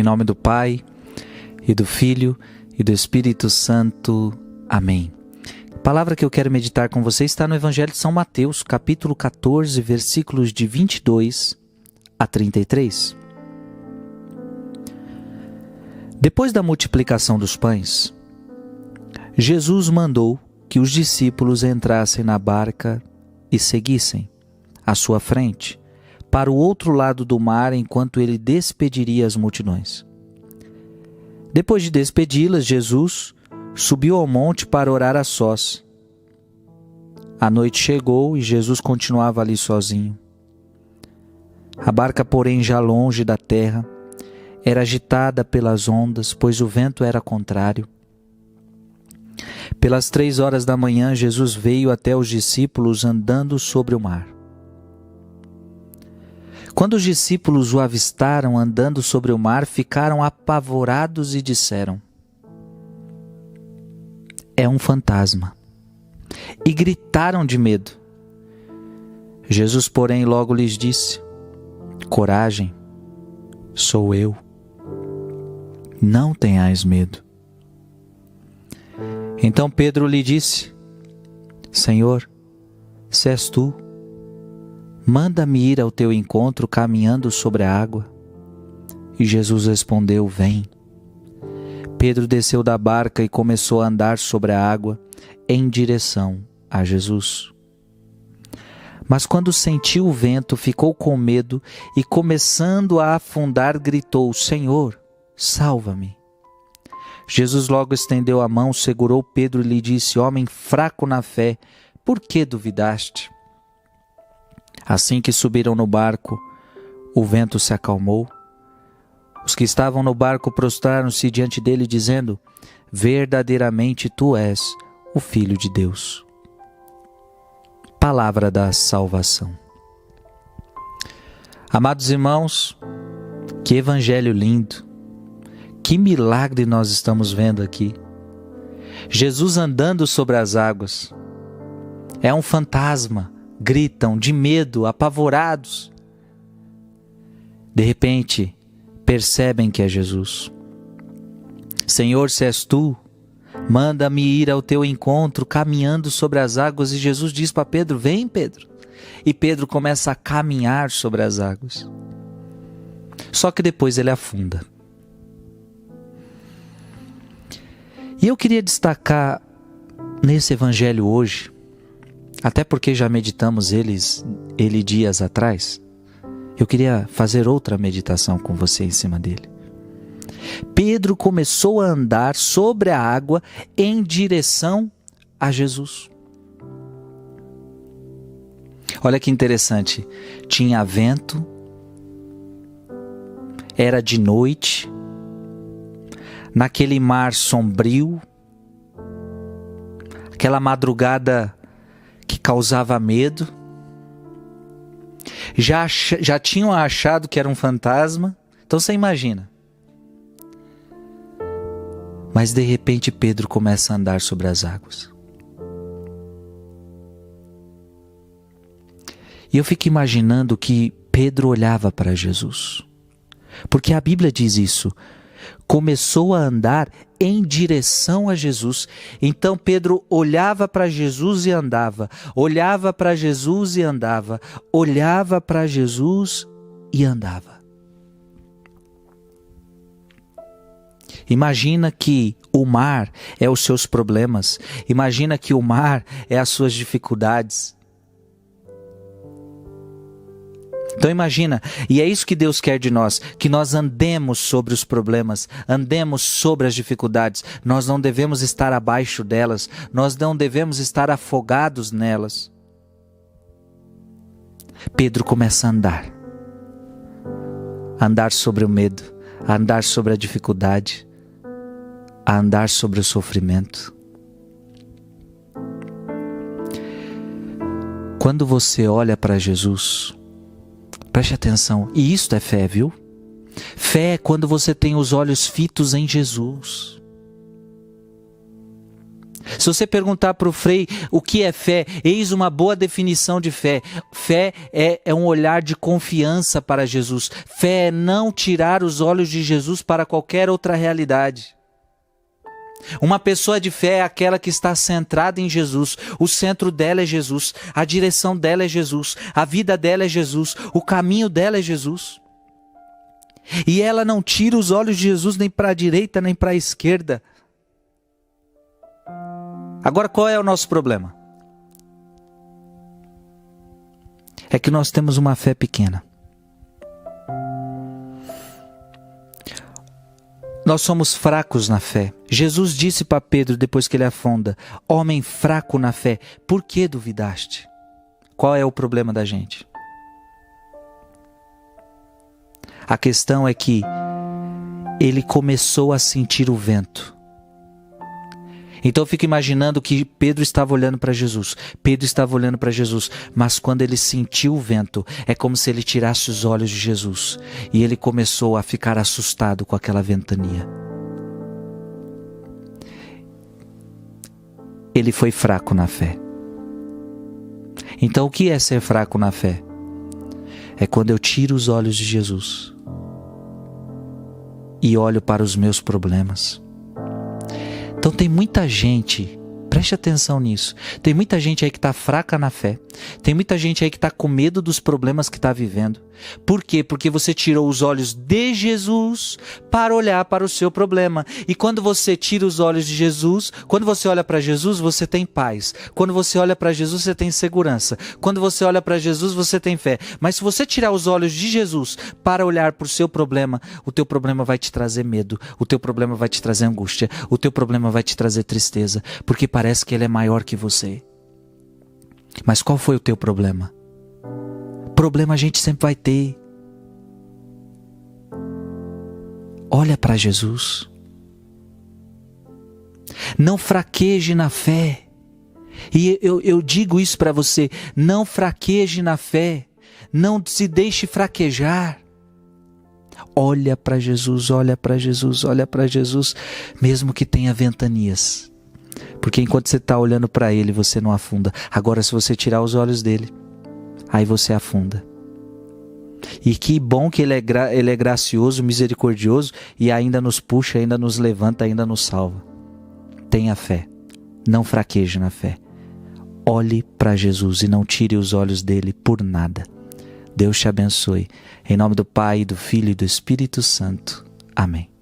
Em nome do Pai, e do Filho, e do Espírito Santo. Amém. A palavra que eu quero meditar com você está no Evangelho de São Mateus, capítulo 14, versículos de 22 a 33. Depois da multiplicação dos pães, Jesus mandou que os discípulos entrassem na barca e seguissem à sua frente, para o outro lado do mar, enquanto ele despediria as multidões. Depois de despedi-las, Jesus subiu ao monte para orar a sós. A noite chegou e Jesus continuava ali sozinho. A barca, porém, já longe da terra, era agitada pelas ondas, pois o vento era contrário. Pelas 3 horas da manhã, Jesus veio até os discípulos andando sobre o mar. Quando os discípulos o avistaram andando sobre o mar, ficaram apavorados e disseram: "É um fantasma!" E gritaram de medo. Jesus, porém, logo lhes disse: "Coragem, sou eu. Não tenhais medo." Então Pedro lhe disse: "Senhor, se és tu, manda-me ir ao teu encontro caminhando sobre a água." E Jesus respondeu: "Vem." Pedro desceu da barca e começou a andar sobre a água em direção a Jesus. Mas quando sentiu o vento, ficou com medo e, começando a afundar, gritou: "Senhor, salva-me." Jesus logo estendeu a mão, segurou Pedro e lhe disse: "Homem fraco na fé, por que duvidaste?" Assim que subiram no barco, o vento se acalmou. Os que estavam no barco prostraram-se diante dele, dizendo: "Verdadeiramente tu és o Filho de Deus." Palavra da salvação. Amados irmãos, que evangelho lindo, que milagre nós estamos vendo aqui. Jesus andando sobre as águas. É um fantasma. Gritam de medo, apavorados. De repente, percebem que é Jesus. "Senhor, se és tu, manda-me ir ao teu encontro caminhando sobre as águas." E Jesus diz para Pedro: "Vem, Pedro." E Pedro começa a caminhar sobre as águas. Só que depois ele afunda. E eu queria destacar nesse evangelho hoje, até porque já meditamos ele dias atrás, eu queria fazer outra meditação com você em cima dele. Pedro começou a andar sobre a água em direção a Jesus. Olha que interessante, tinha vento, era de noite, naquele mar sombrio, aquela madrugada que causava medo. Já tinham achado que era um fantasma. Então você imagina. Mas de repente Pedro começa a andar sobre as águas. E eu fico imaginando que Pedro olhava para Jesus. Porque a Bíblia diz isso. Começou a andar em direção a Jesus. Então Pedro olhava para Jesus e andava, olhava para Jesus e andava, olhava para Jesus e andava. Imagina que o mar é os seus problemas, imagina que o mar é as suas dificuldades. Então imagina, e é isso que Deus quer de nós, que nós andemos sobre os problemas, andemos sobre as dificuldades. Nós não devemos estar abaixo delas, nós não devemos estar afogados nelas. Pedro começa a andar sobre o medo, a andar sobre a dificuldade, a andar sobre o sofrimento. Quando você olha para Jesus, preste atenção, e isto é fé, viu? Fé é quando você tem os olhos fitos em Jesus. Se você perguntar para o Frei o que é fé, eis uma boa definição de fé. Fé é um olhar de confiança para Jesus. Fé é não tirar os olhos de Jesus para qualquer outra realidade. Uma pessoa de fé é aquela que está centrada em Jesus. O centro dela é Jesus, a direção dela é Jesus, a vida dela é Jesus, o caminho dela é Jesus. E ela não tira os olhos de Jesus nem para a direita nem para a esquerda. Agora, qual é o nosso problema? É que nós temos uma fé pequena. Nós somos fracos na fé. Jesus disse para Pedro depois que ele afunda: homem fraco na fé, por que duvidaste? Qual é o problema da gente? A questão é que ele começou a sentir o vento. Então eu fico imaginando que Pedro estava olhando para Jesus. Pedro estava olhando para Jesus. Mas quando ele sentiu o vento, é como se ele tirasse os olhos de Jesus. E ele começou a ficar assustado com aquela ventania. Ele foi fraco na fé. Então o que é ser fraco na fé? É quando eu tiro os olhos de Jesus e olho para os meus problemas. Então tem muita gente, preste atenção nisso, tem muita gente aí que está fraca na fé, tem muita gente aí que está com medo dos problemas que está vivendo. Por quê? Porque você tirou os olhos de Jesus para olhar para o seu problema. E quando você tira os olhos de Jesus, quando você olha para Jesus, você tem paz. Quando você olha para Jesus, você tem segurança. Quando você olha para Jesus, você tem fé. Mas se você tirar os olhos de Jesus para olhar para o seu problema, o teu problema vai te trazer medo, o teu problema vai te trazer angústia, o teu problema vai te trazer tristeza, porque parece que ele é maior que você. Mas qual foi o teu problema? Problema a gente sempre vai ter. Olha para Jesus. Não fraqueje na fé. E eu digo isso para você. Não fraqueje na fé. Não se deixe fraquejar. Olha para Jesus, olha para Jesus, olha para Jesus, mesmo que tenha ventanias. Porque enquanto você está olhando para Ele, você não afunda. Agora, se você tirar os olhos dele, aí você afunda. E que bom que ele é gracioso, misericordioso e ainda nos puxa, ainda nos levanta, ainda nos salva. Tenha fé, não fraqueje na fé. Olhe para Jesus e não tire os olhos dele por nada. Deus te abençoe. Em nome do Pai, do Filho e do Espírito Santo. Amém.